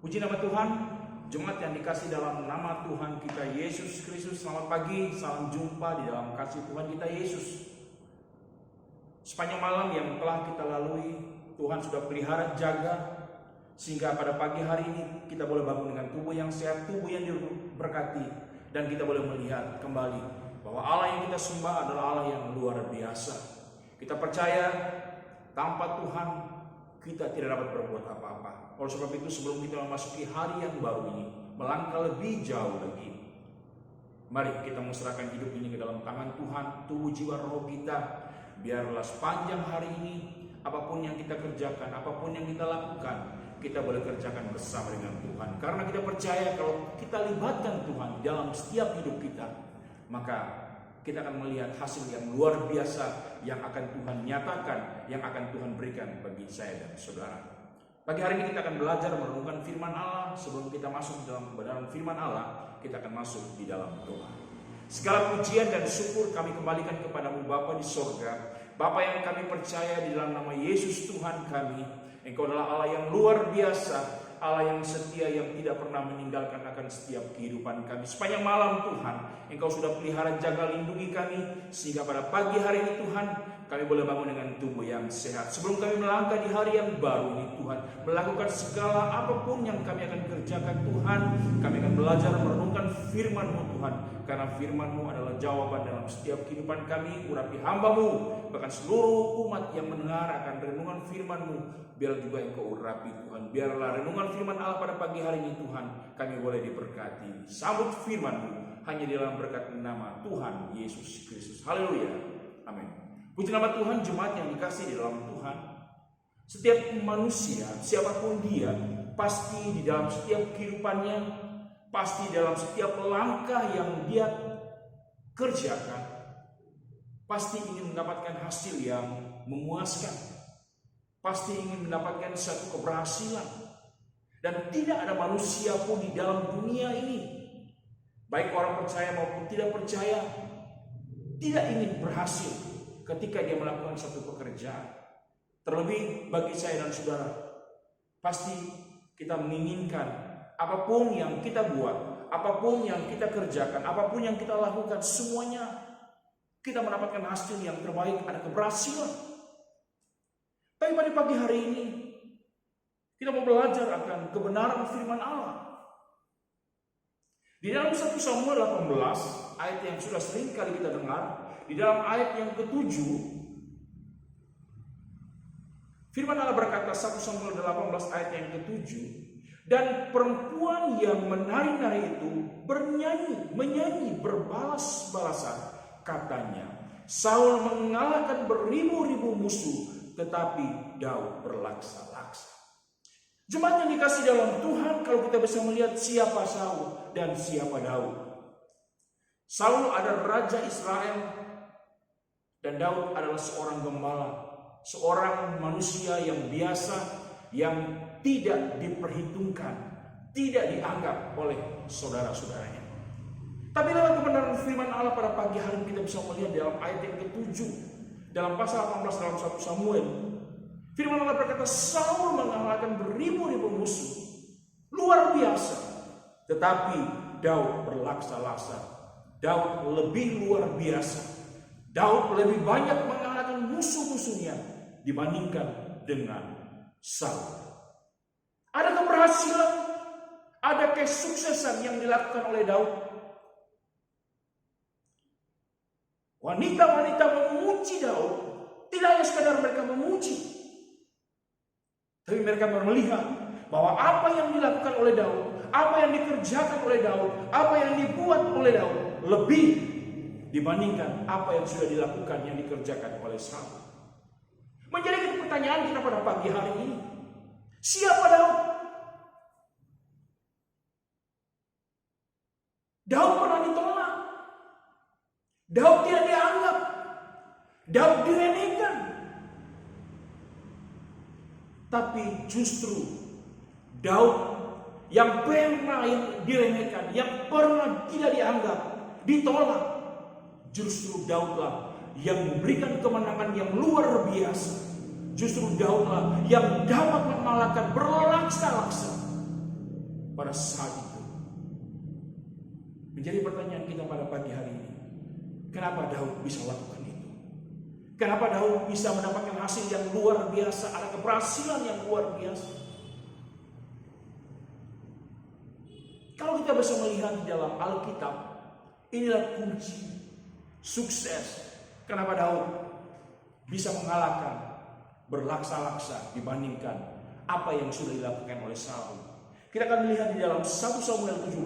Puji nama Tuhan, jemaat yang dikasih dalam nama Tuhan kita Yesus Kristus. Selamat pagi, salam jumpa di dalam kasih Tuhan kita Yesus. Sepanjang malam yang telah kita lalui, Tuhan sudah pelihara jaga, sehingga pada pagi hari ini kita boleh bangun dengan tubuh yang sehat, tubuh yang diberkati, dan kita boleh melihat kembali bahwa Allah yang kita sembah adalah Allah yang luar biasa. Kita percaya tanpa Tuhan kita tidak dapat berbuat apa-apa. Oleh sebab itu, sebelum kita memasuki hari yang baru ini, melangkah lebih jauh lagi, mari kita menserahkan hidup ini ke dalam tangan Tuhan, tubuh, jiwa, roh kita. Biarlah sepanjang hari ini, apapun yang kita kerjakan, apapun yang kita lakukan, kita boleh kerjakan bersama dengan Tuhan. Karena kita percaya kalau kita libatkan Tuhan dalam setiap hidup kita, maka kita akan melihat hasil yang luar biasa yang akan Tuhan nyatakan, yang akan Tuhan berikan bagi saya dan saudara. Pagi hari ini kita akan belajar merenungkan firman Allah. Sebelum kita masuk dalam kebenaran firman Allah, kita akan masuk di dalam doa. Segala pujian dan syukur kami kembalikan kepadamu Bapa di sorga. Bapa yang kami percaya di dalam nama Yesus Tuhan kami. Engkau adalah Allah yang luar biasa, Allah yang setia, yang tidak pernah meninggalkan akan setiap kehidupan kami. Sepanjang malam Tuhan, Engkau sudah pelihara, jaga, lindungi kami, sehingga pada pagi hari ini Tuhan, kami boleh bangun dengan tubuh yang sehat. Sebelum kami melangkah di hari yang baru ini Tuhan, melakukan segala apapun yang kami akan kerjakan Tuhan, kami akan belajar merenungkan firman-Mu Tuhan. Karena firman-Mu adalah jawaban dalam setiap kehidupan kami. Urapi hamba-Mu, bahkan seluruh umat yang mendengar akan renungan firman-Mu, biar juga Engkau urapi Tuhan. Biarlah renungan firman Allah pada pagi hari ini Tuhan, kami boleh diberkati. Sambut firman-Mu hanya di dalam berkat nama Tuhan Yesus Kristus. Haleluya. Amin. Puji nama Tuhan, jemaat yang dikasih di dalam Tuhan. Setiap manusia, siapapun dia, pasti di dalam setiap kehidupannya, pasti dalam setiap langkah yang dia kerjakan, pasti ingin mendapatkan hasil yang memuaskan, pasti ingin mendapatkan satu keberhasilan. Dan tidak ada manusia pun di dalam dunia ini, baik orang percaya maupun tidak percaya, tidak ingin berhasil ketika dia melakukan satu pekerjaan. Terlebih bagi saya dan saudara, pasti kita menginginkan apapun yang kita buat, apapun yang kita kerjakan, apapun yang kita lakukan, semuanya kita mendapatkan hasil yang terbaik, ada keberhasilan. Tapi pada pagi hari ini kita mau belajar akan kebenaran firman Allah. Di dalam 1 Samuel 18, ayat yang sudah sering kali kita dengar, di dalam ayat yang ke-7, firman Allah berkata, 1 Samuel 18 ayat yang ke-7, dan perempuan yang menari-nari itu menyanyi berbalas-balasan, katanya, Saul mengalahkan beribu-ribu musuh, tetapi Daud berlaksa-laksa. Jemaat yang dikasih dalam Tuhan, kalau kita bisa melihat siapa Saul dan siapa Daud. Saul adalah raja Israel, dan Daud adalah seorang gembala, seorang manusia yang biasa, yang tidak diperhitungkan, tidak dianggap oleh saudara-saudaranya. Tapi dalam kebenaran firman Allah pada pagi hari kita bisa melihat dalam ayat yang ke-7, dalam pasal 18 dalam 1 Samuel, firman Allah berkata, Saul mengalahkan beribu-ribu musuh, luar biasa, tetapi Daud berlaksa-laksa. Daud lebih luar biasa. Daud lebih banyak mengalahkan musuh-musuhnya dibandingkan dengan Saul. Ada keberhasilan, ada kesuksesan yang dilakukan oleh Daud. Wanita-wanita memuji Daud, tidak hanya sekadar mereka memuji, tapi mereka melihat bahwa apa yang dilakukan oleh Daud, apa yang dikerjakan oleh Daud, apa yang dibuat oleh Daud, lebih dibandingkan apa yang sudah dilakukan, yang dikerjakan oleh Saul. Menjadi pertanyaan kita pada pagi hari ini, siapa Daud? Daud pernah ditolak, Daud tidak dianggap, Daud diremehkan. Tapi justru Daud yang pernah diremehkan, yang pernah tidak dianggap, ditolak, justru Daudlah yang memberikan kemenangan yang luar biasa. Justru Daudlah yang dapat mengalahkan berlaksa-laksa. pada saat itu. Menjadi pertanyaan kita pada pagi hari ini, kenapa Daud bisa lakukan itu? Kenapa Daud bisa mendapatkan hasil yang luar biasa, ada keberhasilan yang luar biasa? Kalau kita bisa melihat di dalam Alkitab, inilah kunci sukses. Kenapa Daud bisa mengalahkan berlaksa-laksa dibandingkan apa yang sudah dilakukan oleh Saul. Kita akan melihat di dalam 1 Samuel 17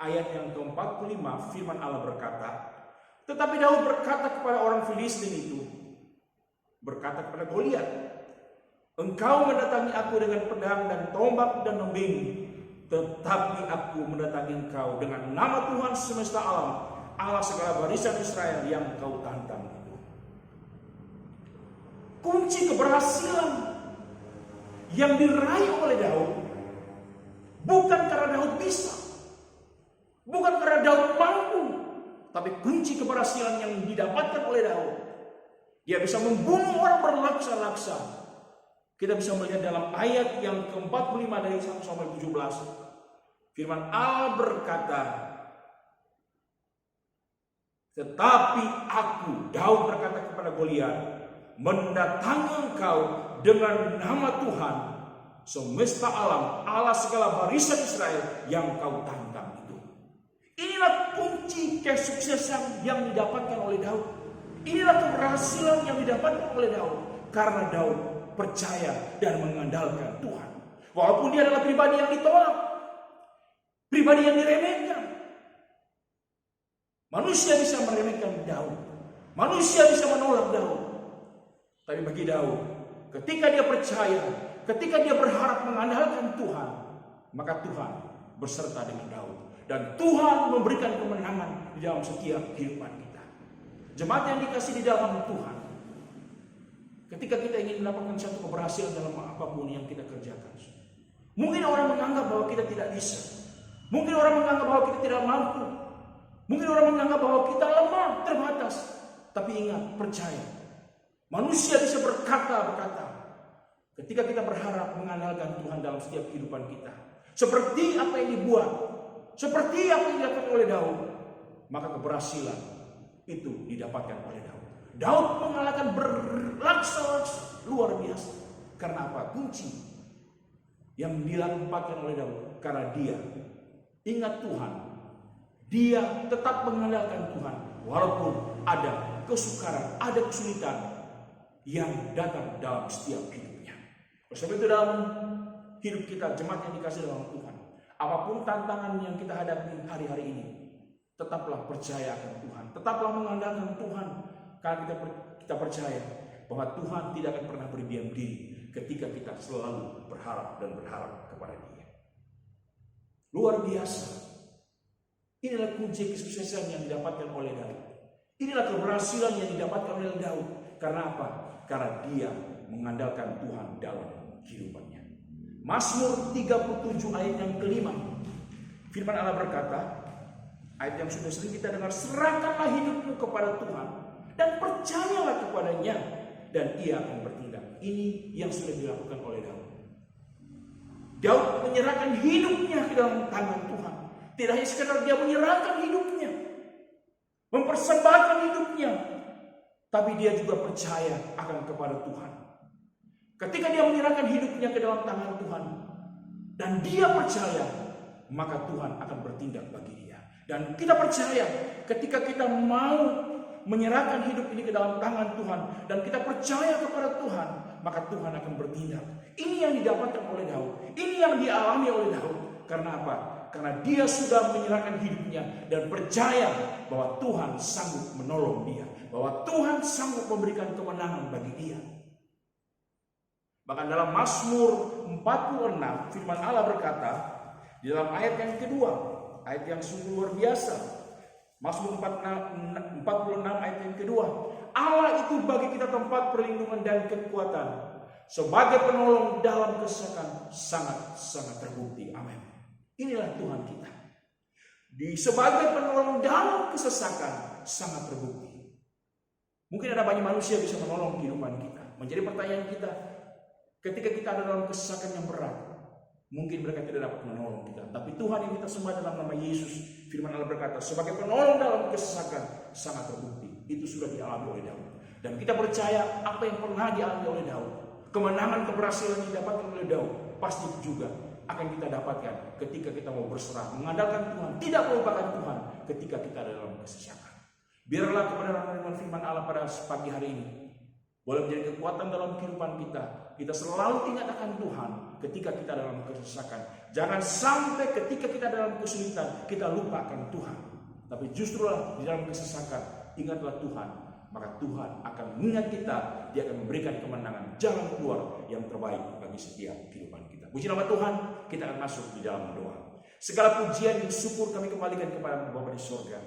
ayat yang ke-45, firman Allah berkata, tetapi Daud berkata kepada orang Filistin itu, berkata kepada Goliat, engkau mendatangi aku dengan pedang dan tombak dan tembing, tetapi aku mendatangi engkau dengan nama Tuhan semesta alam, Allah segala barisan Israel yang kau tantang. Kunci keberhasilan yang diraih oleh Daud bukan karena Daud bisa, bukan karena Daud mampu, tapi kunci keberhasilan yang didapatkan oleh Daud, dia bisa membunuh orang berlaksa-laksa. Kita bisa melihat dalam ayat yang ke-45 dari 1 Samuel 17. Firman Allah berkata, tetapi aku, Daud berkata kepada Goliat, mendatangi engkau dengan nama Tuhan semesta alam, Allah segala barisan Israel yang kau tantang itu. Inilah kunci kesuksesan yang didapatkan oleh Daud. Inilah keberhasilan yang didapatkan oleh Daud karena Daud percaya dan mengandalkan Tuhan. Walaupun dia adalah pribadi yang ditolak, pribadi yang diremehkan. Manusia bisa meremehkan Daud, manusia bisa menolak Daud. Tapi bagi Daud, ketika dia percaya, ketika dia berharap mengandalkan Tuhan, maka Tuhan berserta dengan Daud. Dan Tuhan memberikan kemenangan di dalam setiap kehidupan kita. Jemaat yang dikasih di dalam Tuhan, ketika kita ingin mendapatkan satu keberhasilan dalam apapun yang kita kerjakan, mungkin orang menganggap bahwa kita tidak bisa, mungkin orang menganggap bahwa kita tidak mampu, mungkin orang menganggap bahwa kita lemah, terbatas. Tapi ingat, percaya, manusia bisa berkata ketika kita berharap mengandalkan Tuhan dalam setiap kehidupan kita. Seperti apa yang dibuat, seperti apa yang dilakukan oleh Daud, maka keberhasilan itu didapatkan oleh Daud. Daud mengalahkan berlaksa-laksa luar biasa. Karena apa? Kunci yang dilakukan oleh Daud karena dia ingat Tuhan. Dia tetap mengandalkan Tuhan walaupun ada kesukaran, ada kesulitan yang datang dalam setiap hidupnya. Sebab itu dalam hidup kita, jemaat yang dikasih dalam Tuhan, apapun tantangan yang kita hadapi hari-hari ini, tetaplah percaya akan Tuhan, tetaplah mengandalkan Tuhan, karena kita percaya bahwa Tuhan tidak akan pernah berdiam diri ketika kita selalu berharap dan berharap kepada Dia. Luar biasa. Inilah kunci kesuksesan yang didapatkan oleh Daud. Inilah keberhasilan yang didapatkan oleh Daud. Karena apa? Karena dia mengandalkan Tuhan dalam kehidupannya. Mazmur 37 ayat yang kelima. Firman Allah berkata, ayat yang sudah sering kita dengar, serahkanlah hidupmu kepada Tuhan dan percayalah kepadanya dan Ia akan bertindak. Ini yang sudah dilakukan oleh Daud. Daud menyerahkan hidupnya ke dalam tangan Tuhan. Tidak hanya sekedar dia menyerahkan hidupnya, mempersembahkan hidupnya, tapi dia juga percaya akan kepada Tuhan. Ketika dia menyerahkan hidupnya ke dalam tangan Tuhan dan dia percaya, maka Tuhan akan bertindak bagi dia. Dan kita percaya ketika kita mau menyerahkan hidup ini ke dalam tangan Tuhan dan kita percaya kepada Tuhan, maka Tuhan akan bertindak. Ini yang didapatkan oleh Daud. Ini yang dialami oleh Daud. Karena apa? Karena dia sudah menyerahkan hidupnya dan percaya bahwa Tuhan sanggup menolong dia, bahwa Tuhan sanggup memberikan kemenangan bagi dia. Bahkan dalam Mazmur 46, firman Allah berkata, di dalam ayat yang kedua, ayat yang sungguh luar biasa, Mazmur 46 ayat yang kedua, Allah itu bagi kita tempat perlindungan dan kekuatan, sebagai penolong dalam kesesakan sangat-sangat terbukti. Amin. Inilah Tuhan kita. Sebagai penolong dalam kesesakan sangat terbukti. Mungkin ada banyak manusia bisa menolong kehidupan kita. Menjadi pertanyaan kita, ketika kita ada dalam kesesakan yang berat, Mungkin mereka tidak dapat menolong kita, tapi Tuhan yang kita sembah dalam nama Yesus, firman Allah berkata, sebagai penolong dalam kesesakan sangat terbukti. Itu sudah dialami oleh Daud. Dan kita percaya apa yang pernah dialami oleh Daud, kemenangan, keberhasilan yang didapatkan oleh Daud, pasti juga akan kita dapatkan ketika kita mau berserah, mengandalkan Tuhan, tidak melupakan Tuhan ketika kita ada dalam kesesakan. Biarlah kebenaran firman Allah pada pagi hari ini boleh menjadi kekuatan dalam kehidupan kita. Kita selalu ingat akan Tuhan ketika kita dalam kesesakan. Jangan sampai ketika kita dalam kesulitan kita lupakan Tuhan. Tapi justru di dalam kesesakan ingatlah Tuhan. Maka Tuhan akan mengingat kita. Dia akan memberikan kemenangan, jalan keluar yang terbaik bagi setiap kehidupan kita. Puji nama Tuhan, kita akan masuk di dalam doa. Segala pujian dan syukur kami kembalikan kepada Bapa di surga.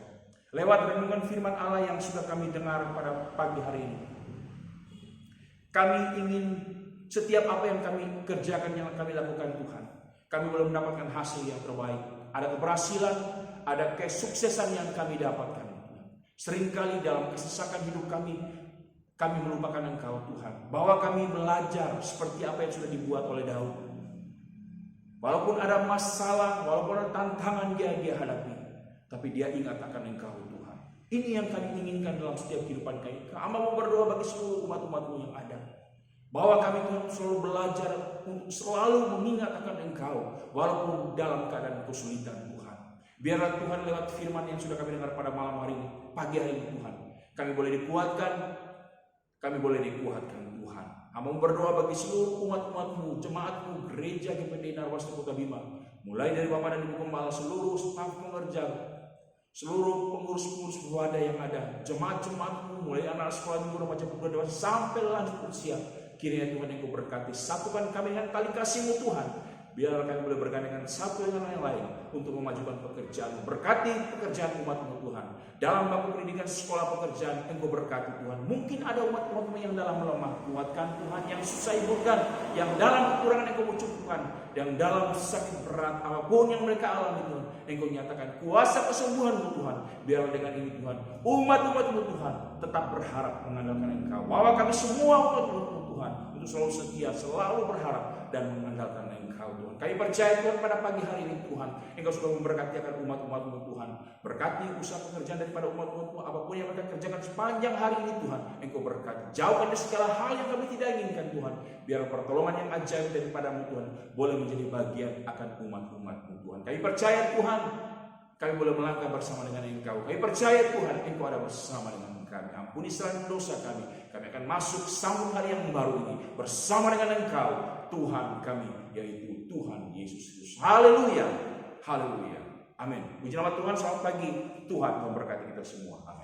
Lewat renungan firman Allah yang sudah kami dengar pada pagi hari ini. Kami ingin setiap apa yang kami kerjakan, yang kami lakukan Tuhan, kami belum mendapatkan hasil yang terbaik. Ada keberhasilan, ada kesuksesan yang kami dapatkan. Seringkali dalam kesesakan hidup kami melupakan Engkau Tuhan. Bahwa kami belajar seperti apa yang sudah dibuat oleh Daud. Walaupun ada masalah, walaupun ada tantangan dia hadapi, tapi dia ingat akan Engkau Tuhan. Ini yang kami inginkan dalam setiap kehidupan kami. Kami mau berdoa bagi seluruh umat-umat-Mu yang ada. Bahwa kami Tuhan selalu belajar untuk selalu mengingat akan Engkau, walaupun dalam keadaan kesulitan Tuhan. Biarlah Tuhan lewat firman yang sudah kami dengar pada malam hari ini, pagi hari ini Tuhan, kami boleh dikuatkan Tuhan. Kami berdoa bagi seluruh umat-umat-Mu, jemaat-Mu, gereja GPD Narwasta Kota Bima, mulai dari Bapak dan Ibu Gembala, seluruh staf pengerja, seluruh pengurus-pengurus wadah yang ada, jemaat-jemaat-Mu, mulai anak sekolah minggu, remaja, pemuda, dewasa sampai lanjut usia. Kiranya Tuhan yang Kau berkati, satukan kami dengan tali kasih-Mu Tuhan. Biarlah kami boleh bergandengan satu dengan yang lain untuk memajukan pekerjaan. Berkati pekerjaan umat-Mu Tuhan. Dalam bangku pendidikan sekolah pekerjaan, Engkau berkati Tuhan. Mungkin ada umat-umat-Mu yang dalam melemah, kuatkan Tuhan. Yang susah iburkan, yang dalam kekurangan Engkau cukupkan, yang dalam sakit berat apapun yang mereka alami Tuhan, Engkau nyatakan kuasa kesembuhan-Mu Tuhan. Biarlah dengan ini Tuhan, umat-umat-Mu Tuhan tetap berharap mengandalkan Engkau. Bahwa kami semua umat-Mu Tuhan untuk selalu setia, selalu berharap dan mengandalkan Engkau Tuhan. Kami percaya Tuhan pada pagi hari ini Tuhan, Engkau sudah memberkati akan umat-umat-Mu Tuhan. Berkati usaha pekerjaan daripada umat-umat-Mu, apapun yang mereka kerjakan sepanjang hari ini Tuhan, Engkau berkati. Jauhkan dari segala hal yang kami tidak inginkan Tuhan. Biar pertolongan yang ajaib daripada-Mu Tuhan boleh menjadi bagian akan umat-umat-Mu Tuhan. Kami percaya Tuhan, kami boleh melangkah bersama dengan Engkau. Kami percaya Tuhan, Engkau ada bersama dengan kami. Ampuni segala dosa kami. Kami akan masuk sambung hari yang baru ini bersama dengan Engkau, Tuhan kami, yaitu Tuhan Yesus Kristus. Haleluya, haleluya, amin. Puji nama Tuhan. Selamat pagi, Tuhan memberkati kita semua. Amin.